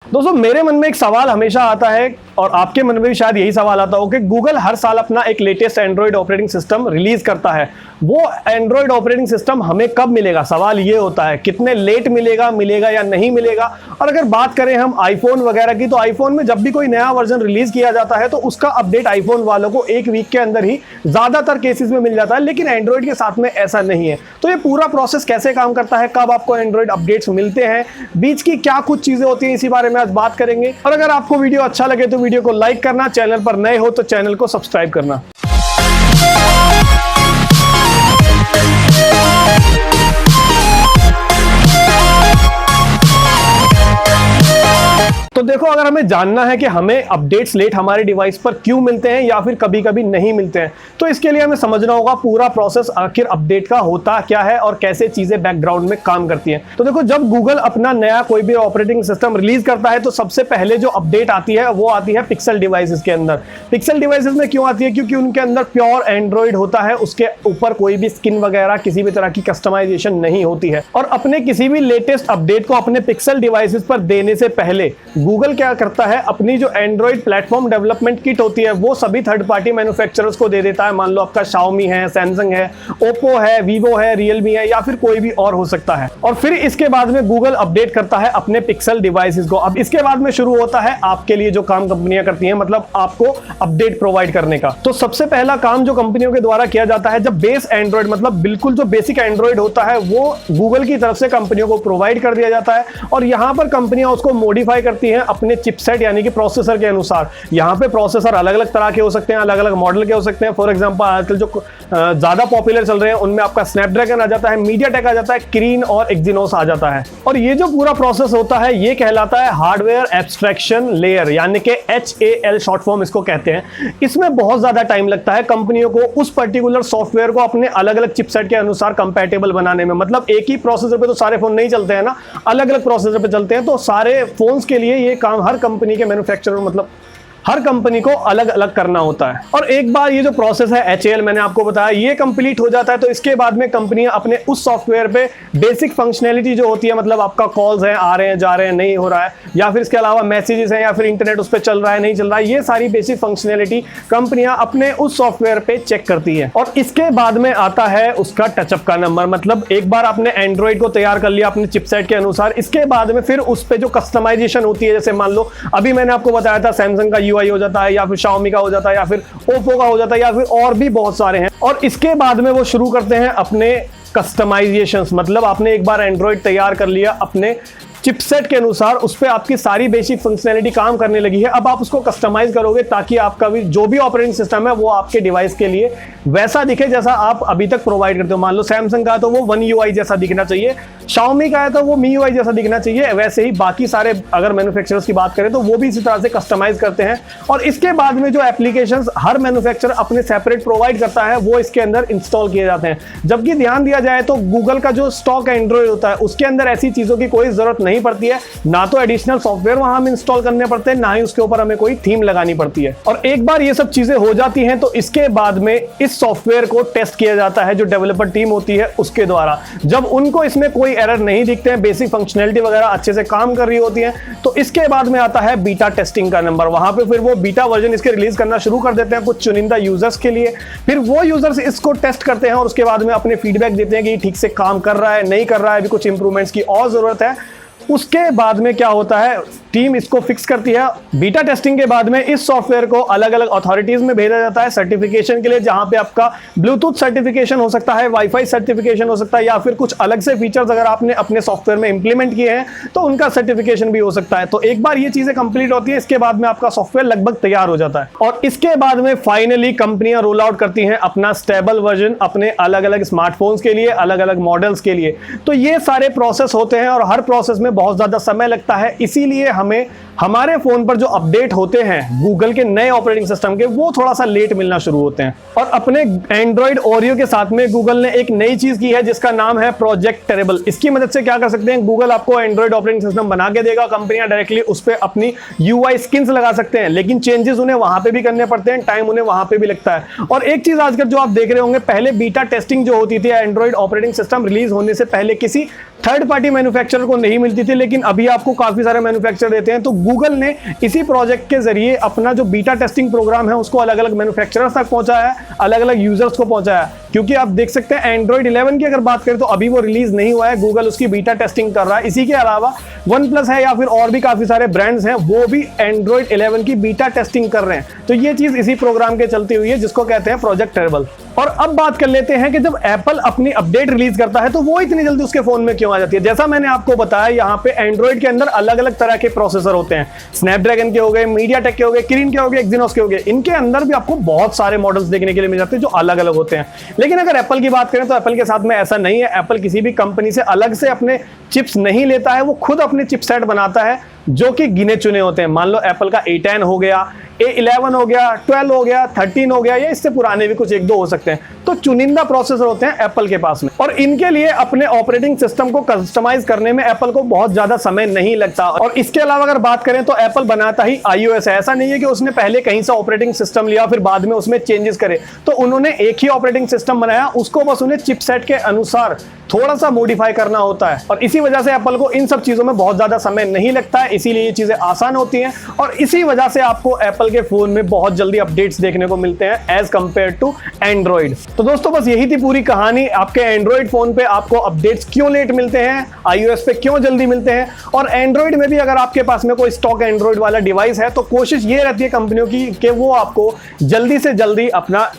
दोस्तों मेरे मन में एक सवाल हमेशा आता है और आपके मन में भी शायद यही सवाल आता हो कि गूगल हर साल अपना एक latest Android operating system release करता है। वो एंड्रॉइड ऑपरेटिंग सिस्टम हमें कब मिलेगा, सवाल ये होता है कितने लेट मिलेगा या नहीं मिलेगा। और अगर बात करें हम आईफोन वगैरह की, तो आईफोन में जब भी कोई नया वर्जन रिलीज किया जाता है तो उसका अपडेट आईफोन वालों को एक वीक के अंदर ही ज्यादातर केसेस में मिल जाता है, लेकिन एंड्रॉइड के साथ में ऐसा नहीं है। तो ये पूरा प्रोसेस कैसे काम करता है, कब आपको एंड्रॉइड अपडेट्स मिलते हैं, बीच की क्या कुछ चीजें होती हैं, इसी बारे में आज बात करेंगे। और अगर आपको वीडियो अच्छा लगे तो वीडियो को लाइक करना, चैनल पर नए हो तो चैनल को सब्सक्राइब करना। तो देखो, अगर हमें जानना है कि हमें अपडेट्स लेट हमारे डिवाइस पर क्यों मिलते हैं या फिर कभी कभी नहीं मिलते हैं, तो इसके लिए हमें समझना होगा पूरा प्रोसेस, आखिर अपडेट का होता क्या है और कैसे चीजें बैकग्राउंड में काम करती हैं। तो देखो, जब गूगल अपना नया कोई भी ऑपरेटिंग सिस्टम रिलीज करता है तो सबसे पहले जो अपडेट आती है वो आती है पिक्सल डिवाइसेस के अंदर। पिक्सल डिवाइसेस में क्यों आती है? क्योंकि उनके अंदर प्योर एंड्रॉइड होता है, उसके ऊपर कोई भी स्किन वगैरह किसी भी तरह की कस्टमाइजेशन नहीं होती है। और अपने किसी भी लेटेस्ट अपडेट को अपने पिक्सल डिवाइसेस पर देने से पहले गूगल क्या करता है, अपनी जो एंड्रॉइड प्लेटफॉर्म डेवलपमेंट किट होती है वो सभी थर्ड पार्टी मैन्युफैक्चरर्स को दे देता है। मान लो आपका Xiaomi है, सैमसंग है, ओप्पो है, वीवो है, रियलमी है या फिर कोई भी और हो सकता है। और फिर इसके बाद में गूगल अपडेट करता है अपने पिक्सल डिवाइसेस को। अब इसके बाद में शुरू होता है आपके लिए जो काम कंपनियां करती हैं, मतलब आपको अपडेट प्रोवाइड करने का। तो सबसे पहला काम जो कंपनियों के द्वारा किया जाता है, जब बेस एंड्रॉइड मतलब बिल्कुल जो बेसिक एंड्रॉइड होता है वो गूगल की तरफ से कंपनियों को प्रोवाइड कर दिया जाता है और यहां पर कंपनियां उसको मॉडिफाई करती हैं अपने चिपसेट यानी कि प्रोसेसर के अनुसार। यहां पे प्रोसेसर अलग अलग तरह के हो सकते हैं, अलग अलग मॉडल के हो सकते हैं। फॉर एग्जांपल आजकल जो ज्यादा पॉपुलर चल रहे हैं उनमें आपका स्नैपड्रैगन आ जाता है, मीडियाटेक आ जाता है, क्रीन और एक्जिनोस आ जाता है। और ये जो पूरा प्रोसेस होता है ये कहलाता है हार्डवेयर एब्स्ट्रैक्शन लेयर, यानी कि HAL शॉर्ट फॉर्म इसको कहते हैं। इसमें बहुत ज्यादा टाइम लगता है कंपनियों को उस पर्टिकुलर सॉफ्टवेयर को अपने अलग अलग चिपसेट के अनुसार कंपैटिबल बनाने में। मतलब एक ही प्रोसेसर पे तो सारे फोन नहीं चलते हैं ना, अलग अलग प्रोसेसर पे चलते हैं। तो सारे फोन्स के लिए ये काम हर कंपनी के मैन्युफैक्चरर मतलब हर कंपनी को अलग अलग करना होता है। और एक बार ये जो प्रोसेस है HAL मैंने आपको बताया ये कंप्लीट हो जाता है तो इसके बाद में कंपनियां अपने उस सॉफ्टवेयर पे बेसिक फंक्शनैलिटी जो होती है, मतलब आपका कॉल्स हैं, आ रहे हैं, जा रहे हैं, नहीं हो रहा है, या फिर इसके अलावा मैसेजेस हैं या फिर इंटरनेट उस पर चल रहा है, नहीं चल रहा है, ये सारी बेसिक फंक्शनैलिटी कंपनियां अपने उस सॉफ्टवेयर पे चेक करती है। और इसके बाद में आता है उसका टचअप का नंबर। मतलब एक बार आपने एंड्रॉइड को तैयार कर लिया अपने चिपसेट के अनुसार, इसके बाद में फिर उस पर जो कस्टमाइजेशन होती है, जैसे मान लो अभी मैंने आपको बताया था सैमसंग का UI हो जाता है या फिर Xiaomi का हो जाता है या फिर ओप्पो का हो जाता है या फिर और भी बहुत सारे हैं। और इसके बाद में वो शुरू करते हैं अपने कस्टमाइजेशंस। मतलब आपने एक बार एंड्रॉइड तैयार कर लिया अपने चिपसेट के अनुसार, उस पर आपकी सारी बेसिक फंक्शनैलिटी काम करने लगी है। अब आप उसको कस्टमाइज करोगे ताकि आपका भी जो भी ऑपरेटिंग सिस्टम है वो आपके डिवाइस के लिए वैसा दिखे जैसा आप अभी तक प्रोवाइड करते हो। मान लो सैमसंग का है तो वो One UI जैसा दिखना चाहिए, Xiaomi का है तो वो MIUI जैसा दिखना चाहिए। वैसे ही बाकी सारे अगर मैन्युफैक्चरर्स की बात करें तो वो भी इसी तरह से कस्टमाइज करते हैं। और इसके बाद में जो एप्लीकेशंस हर मैन्युफैक्चरर अपने सेपरेट प्रोवाइड करता है वो इसके अंदर इंस्टॉल किए जाते हैं। जबकि ध्यान दिया जाए तो गूगल का जो स्टॉक एंड्रॉइड होता है उसके अंदर ऐसी चीजों की कोई जरूरत नहीं पड़ती है, ना तो एडिशनल सॉफ्टवेयर वहां हमें इंस्टॉल करने पड़ते हैं, ना ही उसके ऊपर हमें कोई थीम लगानी पड़ती है। और एक बार ये सब चीजें हो जाती हैं तो इसके बाद में इस सॉफ्टवेयर को टेस्ट किया जाता है जो डेवलपर टीम होती है उसके द्वारा। जब उनको इसमें कोई एरर नहीं दिखते हैं, बेसिक फंक्शनैलिटी वगैरह अच्छे से काम कर रही होती है, तो इसके बाद में आता है बीटा टेस्टिंग का नंबर। वहां पे फिर वो बीटा वर्जन इसके रिलीज करना शुरू कर देते हैं कुछ चुनिंदा यूजर्स के लिए। फिर वो यूजर्स इसको टेस्ट करते हैं और उसके बाद में अपने फीडबैक देते हैं कि ठीक से काम कर रहा है, नहीं कर रहा है, अभी कुछ इंप्रूवमेंट्स की और जरूरत है। उसके बाद में क्या होता है, टीम इसको फिक्स करती है। बीटा टेस्टिंग के बाद में इस सॉफ्टवेयर को अलग अलग अथॉरिटीज में भेजा जाता है सर्टिफिकेशन के लिए, जहां पे आपका ब्लूटूथ सर्टिफिकेशन हो सकता है, वाईफाई सर्टिफिकेशन हो सकता है, या फिर कुछ अलग से फीचर्स अगर आपने अपने सॉफ्टवेयर में इंप्लीमेंट किए हैं तो उनका सर्टिफिकेशन भी हो सकता है। तो एक बार ये चीजें कंप्लीट होती है इसके बाद में आपका सॉफ्टवेयर लगभग तैयार हो जाता है। और इसके बाद में फाइनली कंपनियां रोल आउट करती हैं अपना स्टेबल वर्जन अपने अलग अलग स्मार्टफोन्स के लिए, अलग अलग मॉडल्स के लिए। तो ये सारे प्रोसेस होते हैं और हर प्रोसेस में बहुत ज्यादा समय लगता है। इसीलिए हमें हमारे फोन पर जो अपडेट होते हैं गूगल के नए ऑपरेटिंग सिस्टम के वो थोड़ा सा लेट मिलना शुरू होते हैं। और अपने एंड्रॉइड ओरियो के साथ में गूगल ने एक नई चीज की है जिसका नाम है प्रोजेक्ट टेरेबल। इसकी मदद से क्या कर सकते हैं, गूगल आपको एंड्रॉइड ऑपरेटिंग सिस्टम बना के देगा, कंपनियां डायरेक्टली उस पर अपनी UI स्किन्स लगा सकते हैं, लेकिन चेंजेस उन्हें वहां पे भी करने पड़ते हैं, टाइम उन्हें वहां पे भी लगता है। और एक चीज आजकल जो आप देख रहे होंगे, पहले बीटा टेस्टिंग जो होती थी एंड्रॉइड ऑपरेटिंग सिस्टम रिलीज होने से पहले किसी थर्ड पार्टी मैन्युफैक्चरर को नहीं मिलती मिलती थी, लेकिन अभी आपको काफी सारे मैन्युफैक्चरर देते हैं। तो गूगल ने इसी प्रोजेक्ट के जरिए अपना जो बीटा टेस्टिंग प्रोग्राम है उसको अलग अलग मैन्युफैक्चरर्स तक पहुंचाया है, अलग अलग यूजर्स को पहुंचाया है। क्योंकि आप देख सकते हैं एंड्रॉइड 11 की अगर बात करें तो अभी वो रिलीज नहीं हुआ है, गूगल उसकी बीटा टेस्टिंग कर रहा है। इसी के अलावा OnePlus है या फिर और भी काफी सारे ब्रांड्स हैं, वो भी एंड्रॉइड 11 की बीटा टेस्टिंग कर रहे हैं। तो ये चीज इसी प्रोग्राम के चलती हुई है, जिसको कहते हैं प्रोजेक्ट टेरेबल। और अब बात कर लेते हैं कि जब एप्पल अपनी अपडेट रिलीज करता है तो वो इतनी जल्दी उसके फोन में क्यों आ जाती है। जैसा मैंने आपको बताया, यहाँ पे एंड्रॉइड के अंदर अलग अलग तरह के प्रोसेसर होते हैं, स्नैपड्रैगन के हो गए, मीडियाटेक के हो गए, किरिन के हो गए, एक्सिनोस के हो गए। इनके अंदर भी आपको बहुत सारे मॉडल्स देखने के लिए मिल जाते हैं जो अलग अलग होते हैं। लेकिन अगर एप्पल की बात करें तो एप्पल के साथ में ऐसा नहीं है। एप्पल किसी भी कंपनी से अलग से अपने चिप्स नहीं लेता है, वो खुद अपने चिपसेट बनाता है जो कि गिने चुने होते हैं। मान लो एप्पल का A10 हो गया, A11 हो गया, 12 हो गया, 13 हो गया, या इससे पुराने भी कुछ 1-2 हो सकते हैं। तो चुनिंदा प्रोसेसर होते हैं एप्पल के पास में, और इनके लिए अपने ऑपरेटिंग सिस्टम को कस्टमाइज करने में एप्पल को बहुत ज्यादा समय नहीं लगता। और इसके अलावा अगर बात करें तो एप्पल बनाता ही iOS है। ऐसा नहीं है कि उसने पहले कहीं से ऑपरेटिंग सिस्टम लिया फिर बाद में उसमें चेंजेस करे। तो उन्होंने एक ही ऑपरेटिंग सिस्टम बनाया, उसको बस उन्हें चिपसेट के अनुसार थोड़ा सा मॉडिफाई करना होता है। और इसी वजह से एप्पल को इन सब चीजों में बहुत ज्यादा समय नहीं लगता है, इसीलिए ये चीजें आसान होती हैं। और इसी वजह से आपको एप्पल के फोन में बहुत जल्दी अपडेट्स देखने को मिलते हैं एज कंपेयर टू एंड्रॉइड। तो दोस्तों बस यही थी पूरी कहानी। आपके एंड्रॉइड फोन पे आपको अपडेट्स क्यों लेट मिलते हैं, iOS पे क्यों जल्दी मिलते हैं, और एंड्रॉइड में भी अगर आपके पास में कोई स्टॉक एंड्रॉइड वाला डिवाइस है तो कोशिश ये रहती है कंपनियों की कि वो आपको जल्दी से जल्दी अपना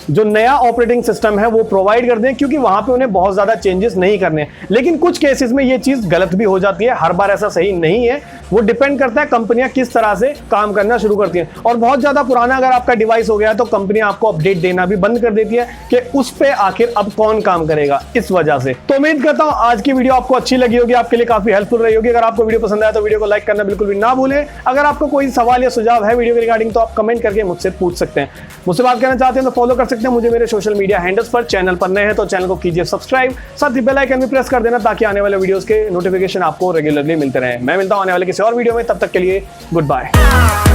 जो नया ऑपरेटिंग सिस्टम है वो प्रोवाइड कर दें, क्योंकि वहां पे उन्हें बहुत ज्यादा चेंजेस नहीं करने। लेकिन कुछ केसेस में ये चीज गलत भी हो जाती है, हर बार ऐसा सही नहीं है। वो डिपेंड करता है कंपनियां किस तरह से काम करना शुरू करती हैं। और बहुत ज्यादा पुराना अगर आपका डिवाइस हो गया तो कंपनियां आपको अपडेट देना भी बंद कर देती है कि उस पे आखिर अब कौन काम करेगा, इस वजह से। तो उम्मीद करता हूं आज की वीडियो आपको अच्छी लगी होगी, आपके लिए काफी हेल्पफुल रही होगी। अगर आपको वीडियो पसंद आया तो वीडियो को लाइक करना बिल्कुल भी ना भूलें। अगर आपको कोई सवाल या सुझाव है वीडियो के रिगार्डिंग तो आप कमेंट करके मुझसे पूछ सकते हैं। मुझसे बात करना चाहते हैं तो फॉलो कर सकते हैं मुझे मेरे सोशल मीडिया हैंडल्स पर। चैनल पर नए हैं तो चैनल को कीजिए सब्सक्राइब, साथ ही बेल आइकन भी प्रेस कर देना ताकि आने वाले वीडियोस के नोटिफिकेशन आपको रेगुलरली मिलते रहे। मैं मिलता हूं आने वाले किसी और वीडियो में, तब तक के लिए गुड बाय।